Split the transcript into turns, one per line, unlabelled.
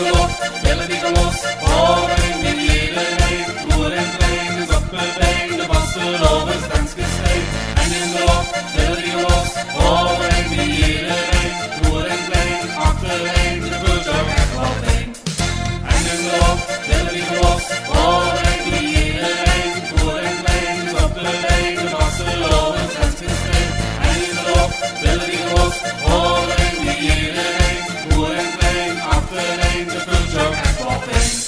de loft, willen die los. Horen in iedereen, roer en klein is opgebeen. De vastelovers dans gesteen. En in de loft, willen die los. Horen in iedereen, roer en klein, achtereen. De vult jou echt wel heen. En in de loft, willen die los. Horen in iedereen, roer en klein is opgebeen. De vastelovers dans gesteen. En in de loft, willen die los. Horen in iedereen, roer en klein, achtereen. De vult jou echt wel heen.